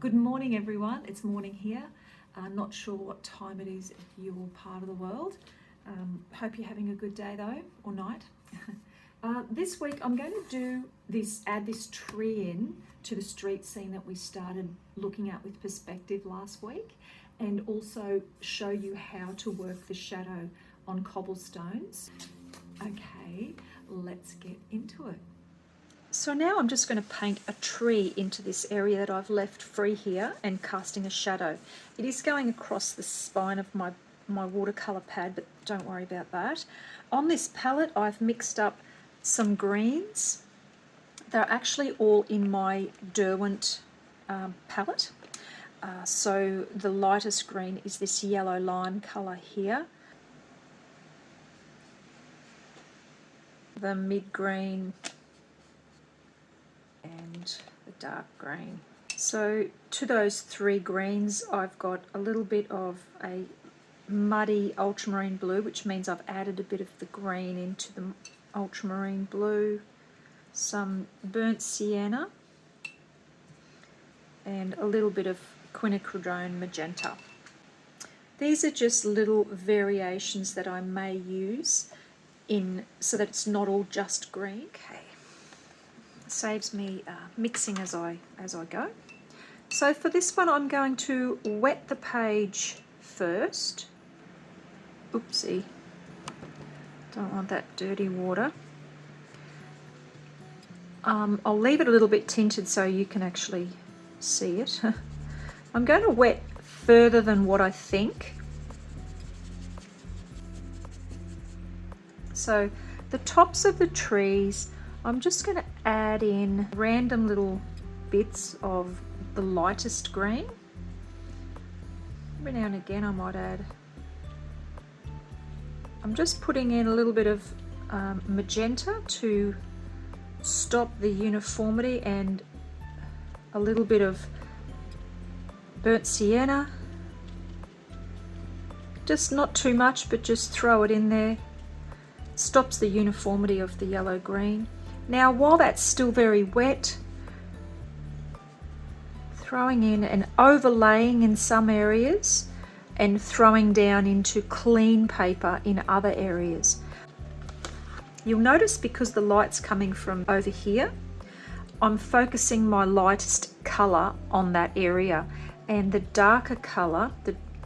Good morning everyone, it's morning here. Not sure what time it is if you're part of the world. Hope you're having a good day though, or night. This week I'm going to add this tree in to the street scene that we started looking at with perspective last week, and also show you how to work the shadow on cobblestones. Okay, let's get into it. So now I'm just going to paint a tree into this area that I've left free here and casting a shadow. It is going across the spine of my watercolor pad, but don't worry about that. On this palette I've mixed up some greens. They're actually all in my Derwent palette. So the lightest green is this yellow lime colour here. The mid-green and the dark green. So to those three greens I've got a little bit of a muddy ultramarine blue, which means I've added a bit of the green into the ultramarine blue, some burnt sienna, and a little bit of quinacridone magenta. These are just little variations that I may use so that it's not all just green. Okay. Saves me mixing as I go. So for this one I'm going to wet the page first. Oopsie, don't want that dirty water. I'll leave it a little bit tinted so you can actually see it. I'm going to wet further than what I think. So the tops of the trees, I'm just going to add in random little bits of the lightest green. Every now and again I might add. I'm just putting in a little bit of magenta to stop the uniformity, and a little bit of burnt sienna. Just not too much, but just throw it in there. Stops the uniformity of the yellow green. Now while that's still very wet, throwing in and overlaying in some areas and throwing down into clean paper in other areas. You'll notice because the light's coming from over here, I'm focusing my lightest colour on that area, and the darker colour,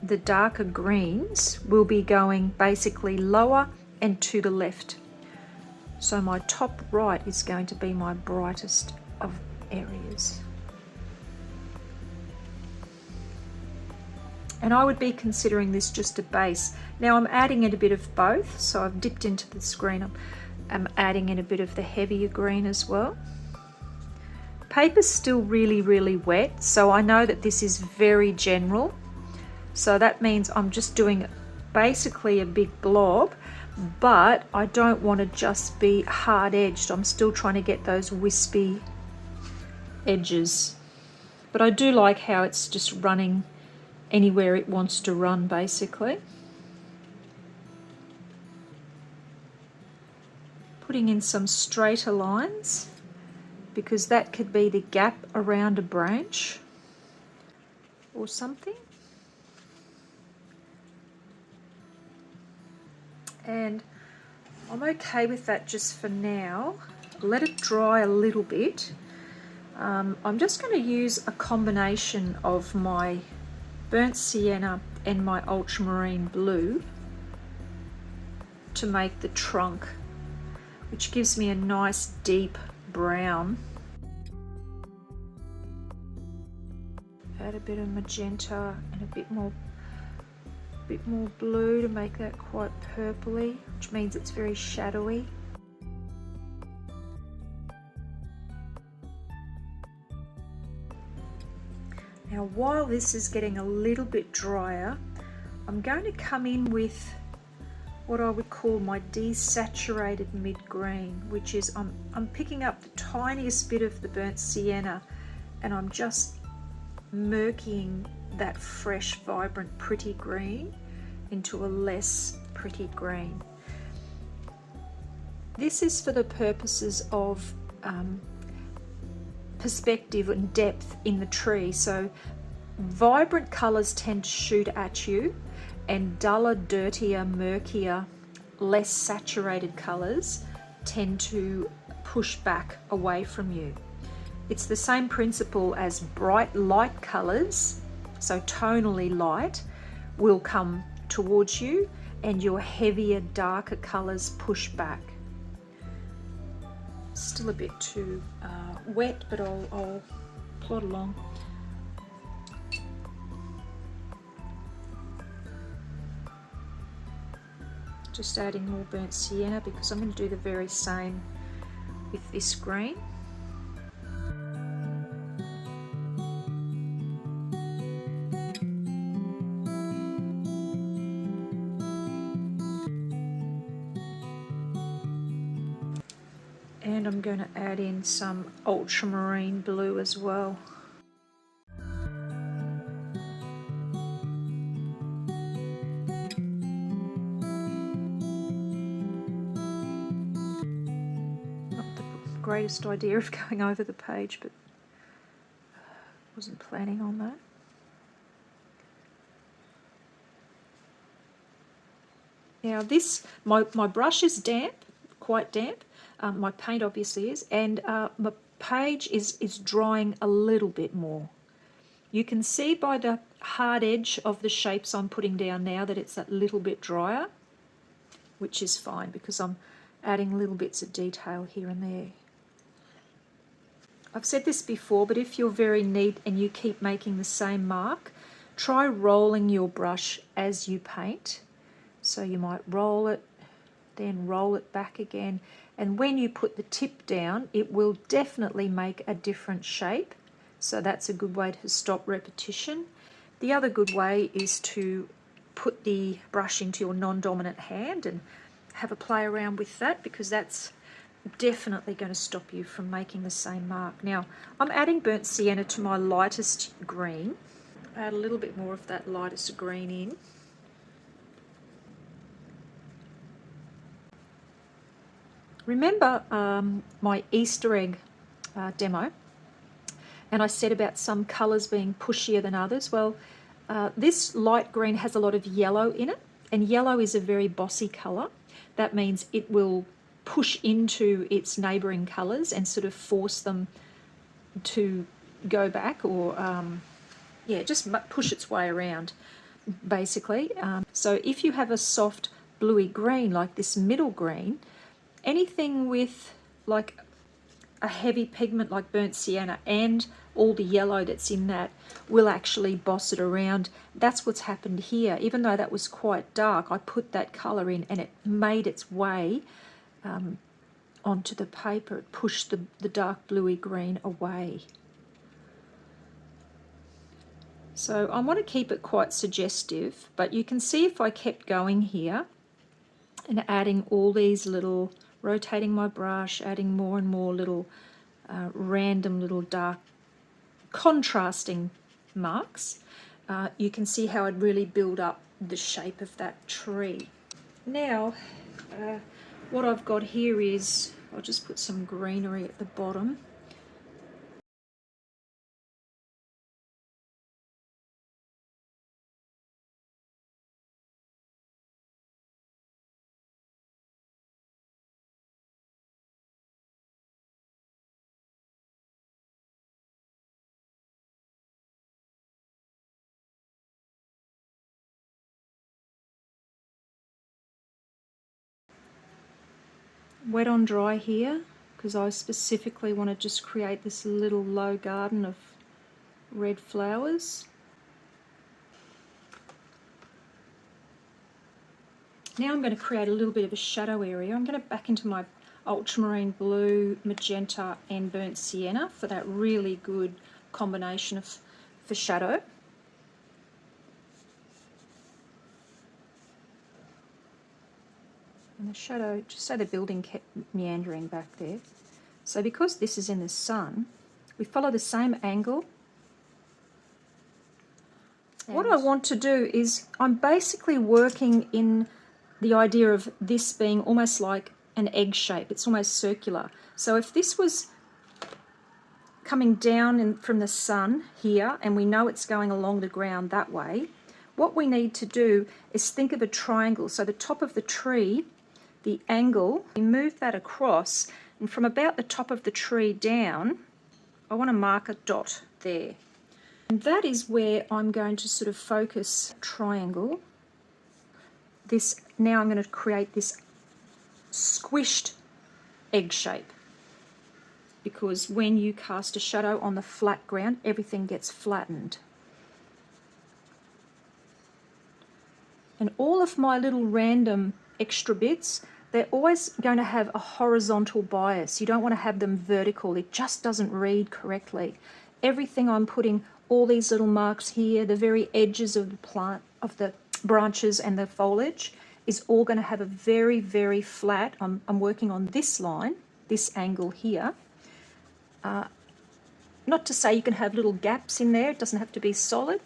the darker greens, will be going basically lower and to the left. So my top right is going to be my brightest of areas. And I would be considering this just a base. Now I'm adding in a bit of both, so I've dipped into this green. I'm adding in a bit of the heavier green as well. Paper's still really, really wet, so I know that this is very general. So that means I'm just doing basically a big blob, but I don't want to just be hard edged. I'm still trying to get those wispy edges. But I do like how it's just running anywhere it wants to run basically. Putting in some straighter lines, because that could be the gap around a branch or something. And I'm okay with that just for now. Let it dry a little bit. I'm just going to use a combination of my burnt sienna and my ultramarine blue to make the trunk, which gives me a nice deep brown. Add a bit of magenta and a bit more blue to make that quite purpley, which means it's very shadowy. Now while this is getting a little bit drier, I'm going to come in with what I would call my desaturated mid-green, which is I'm picking up the tiniest bit of the burnt sienna and I'm just murkying that fresh, vibrant, pretty green into a less pretty green. This is for the purposes of perspective and depth in the tree. So vibrant colours tend to shoot at you, and duller, dirtier, murkier, less saturated colours tend to push back away from you. It's the same principle as bright light colours, so tonally light, will come towards you, and your heavier, darker colours push back. Still a bit too wet, but I'll plod along. Just adding more burnt sienna because I'm going to do the very same with this green. And I'm going to add in some ultramarine blue as well. Greatest idea of going over the page, but wasn't planning on that. Now this, my brush is damp, quite damp. My paint obviously is, and my page is drying a little bit more. You can see by the hard edge of the shapes I'm putting down now that it's a little bit drier, which is fine because I'm adding little bits of detail here and there. I've said this before, but if you're very neat and you keep making the same mark, try rolling your brush as you paint. So you might roll it, then roll it back again, and when you put the tip down, it will definitely make a different shape. So that's a good way to stop repetition. The other good way is to put the brush into your non-dominant hand and have a play around with that, because that's definitely going to stop you from making the same mark. Now I'm adding burnt sienna to my lightest green. Add a little bit more of that lightest green in. Remember my Easter egg demo, and I said about some colours being pushier than others. Well, this light green has a lot of yellow in it, and yellow is a very bossy colour. That means it will push into its neighbouring colours and sort of force them to go back, or yeah, just push its way around basically. So if you have a soft bluey green like this middle green, anything with like a heavy pigment like burnt sienna and all the yellow that's in that will actually boss it around. That's what's happened here. Even though that was quite dark, I put that colour in and it made its way onto the paper. It pushed the dark bluey green away. So I want to keep it quite suggestive, but you can see if I kept going here and adding all these little, rotating my brush, adding more and more little random little dark contrasting marks, you can see how it really build up the shape of that tree. Now what I've got here is, I'll just put some greenery at the bottom. Wet on dry here, because I specifically want to just create this little low garden of red flowers. Now I'm going to create a little bit of a shadow area. I'm going to back into my ultramarine blue, magenta and burnt sienna for that really good combination for shadow. And the shadow, just so the building kept meandering back there. So because this is in the sun, we follow the same angle. And what I want to do is, I'm basically working in the idea of this being almost like an egg shape. It's almost circular. So if this was coming down from the sun here, and we know it's going along the ground that way. What we need to do is think of a triangle. So the top of the tree, the angle, we move that across, and from about the top of the tree down, I want to mark a dot there. And that is where I'm going to sort of focus triangle. Now I'm going to create this squished egg shape, because when you cast a shadow on the flat ground, everything gets flattened. And all of my little random extra bits, they're always going to have a horizontal bias. You don't want to have them vertical. It just doesn't read correctly. Everything I'm putting, all these little marks here, the very edges of the plant, of the branches and the foliage, is all going to have a very, very flat. I'm working on this line, this angle here. Not to say you can have little gaps in there. It doesn't have to be solid.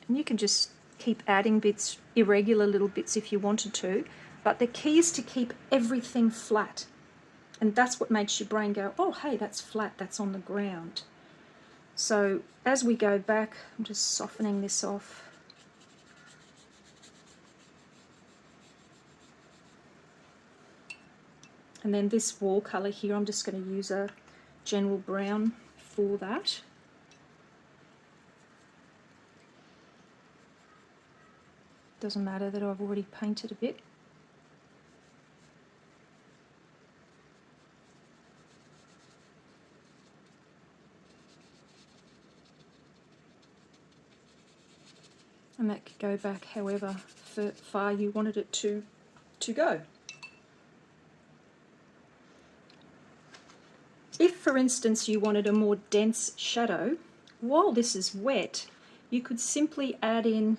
And you can just keep adding bits, irregular little bits if you wanted to. But the key is to keep everything flat. And that's what makes your brain go, oh, hey, that's flat, that's on the ground. So as we go back, I'm just softening this off. And then this wall colour here, I'm just going to use a general brown for that. Doesn't matter that I've already painted a bit. And that could go back however far you wanted it to go. If, for instance, you wanted a more dense shadow, while this is wet, you could simply add in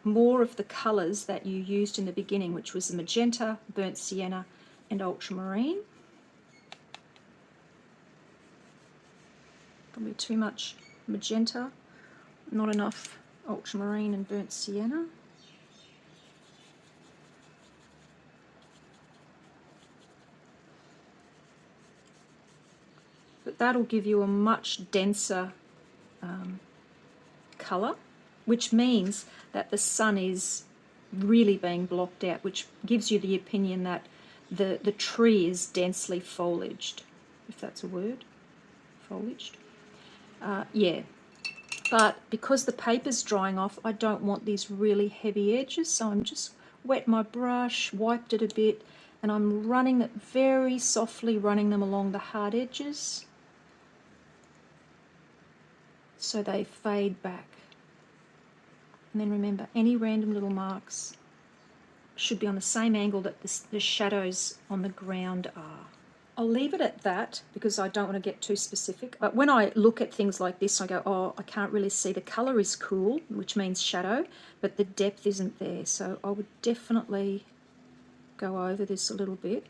more of the colours that you used in the beginning, which was the magenta, burnt sienna and ultramarine. Probably too much magenta, not enough ultramarine and burnt sienna. But that'll give you a much denser colour, which means that the sun is really being blocked out, which gives you the opinion that the tree is densely foliaged, if that's a word, foliaged. Yeah, but because the paper's drying off, I don't want these really heavy edges, so I'm just wet my brush, wiped it a bit, and I'm running it very softly, running them along the hard edges so they fade back. And then remember, any random little marks should be on the same angle that the shadows on the ground are. I'll leave it at that because I don't want to get too specific. But when I look at things like this, I go, oh, I can't really see. The colour is cool, which means shadow, but the depth isn't there. So I would definitely go over this a little bit.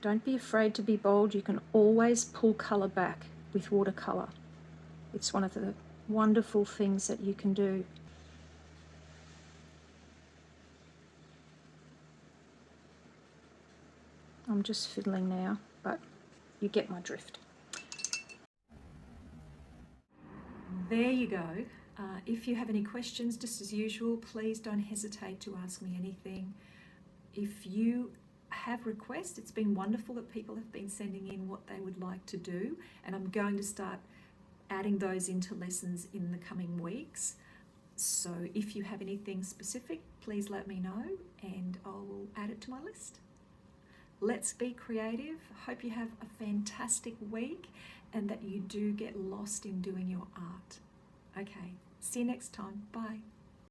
Don't be afraid to be bold. You can always pull colour back with watercolour. It's one of the wonderful things that you can do. I'm just fiddling now, but you get my drift. There you go. If you have any questions, just as usual, please don't hesitate to ask me anything. If you have requests, it's been wonderful that people have been sending in what they would like to do, and I'm going to start adding those into lessons in the coming weeks. So if you have anything specific, please let me know and I will add it to my list. Let's be creative. Hope you have a fantastic week and that you do get lost in doing your art. Okay, see you next time. Bye.